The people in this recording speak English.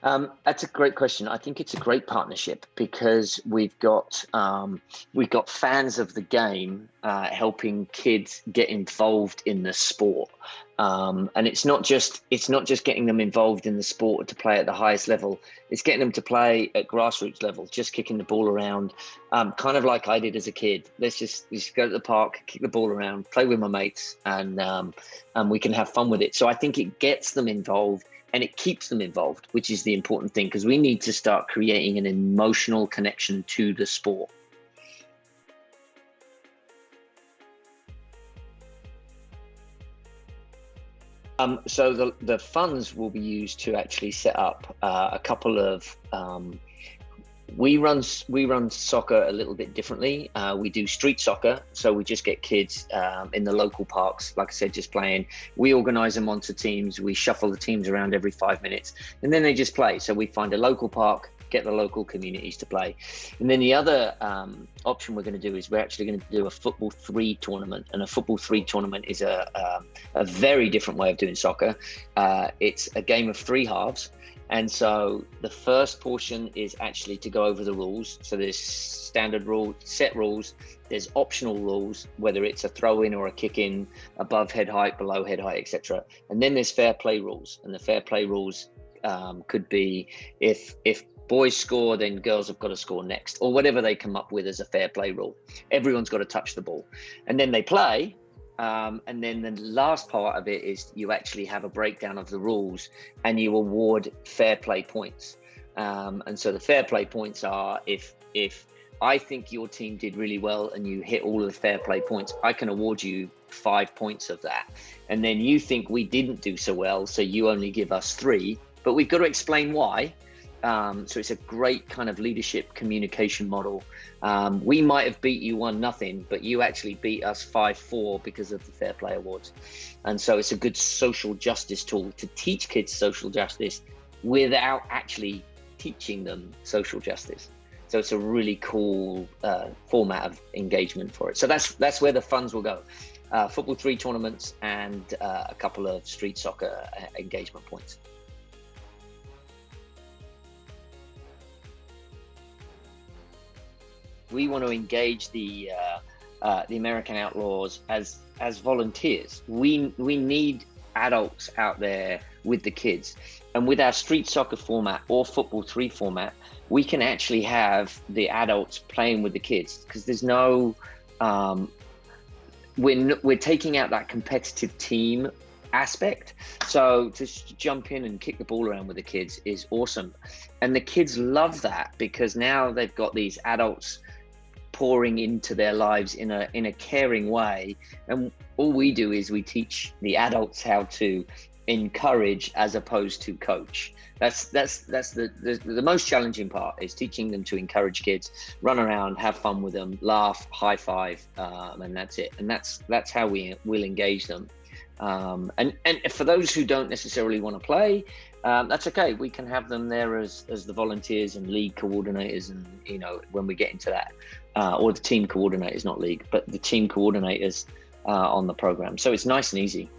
That's a great question. I think it's a great partnership because we've got fans of the game helping kids get involved in the sport, and it's not just getting them involved in the sport to play at the highest level. It's getting them to play at grassroots level, just kicking the ball around, kind of like I did as a kid. Let's just go to the park, kick the ball around, play with my mates, and we can have fun with it. So I think it gets them involved. And it keeps them involved, which is the important thing, because we need to start creating an emotional connection to the sport. So the funds will be used to actually set up a couple of we run soccer a little bit differently. We do street soccer, so we just get kids in the local parks, like I said, just playing. We organize them onto teams. We shuffle the teams around every 5 minutes, and then they just play. So we find a local park, get the local communities to play. And then the other option we're going to do is we're actually going to do a football 3 tournament. And a football 3 tournament is a very different way of doing soccer. It's a game of 3 halves. And so the first portion is actually to go over the rules. So there's standard rules, set rules, there's optional rules, whether it's a throw in or a kick in, above head height, below head height, etc. And then there's fair play rules. And the fair play rules could be if boys score, then girls have got to score next, or whatever they come up with as a fair play rule. Everyone's got to touch the ball. And then they play. And then the last part of it is you actually have a breakdown of the rules and you award fair play points. And so the fair play points are if I think your team did really well and you hit all of the fair play points, I can award you 5 points of that. And then you think we didn't do so well, so you only give us 3, but we've got to explain why. So it's a great kind of leadership communication model. We might have beat you 1-0, but you actually beat us 5-4 because of the Fair Play Awards. And so it's a good social justice tool to teach kids social justice without actually teaching them social justice. So it's a really cool format of engagement for it. So that's where the funds will go. Football 3 tournaments and a couple of street soccer engagement points. We want to engage the American Outlaws as volunteers. We need adults out there with the kids, and with our street soccer format or football 3 format, we can actually have the adults playing with the kids, because there's no we're taking out that competitive team aspect. So to jump in and kick the ball around with the kids is awesome, and the kids love that because now they've got these adults pouring into their lives in a caring way. And all we do is we teach the adults how to encourage as opposed to coach. That's the most challenging part, is teaching them to encourage kids, run around, have fun with them, laugh, high five, and that's it. And that's how we will engage them. And for those who don't necessarily want to play, that's okay. We can have them there as the volunteers and league coordinators, and when we get into that, or the team coordinators, not league, but the team coordinators on the program. So it's nice and easy.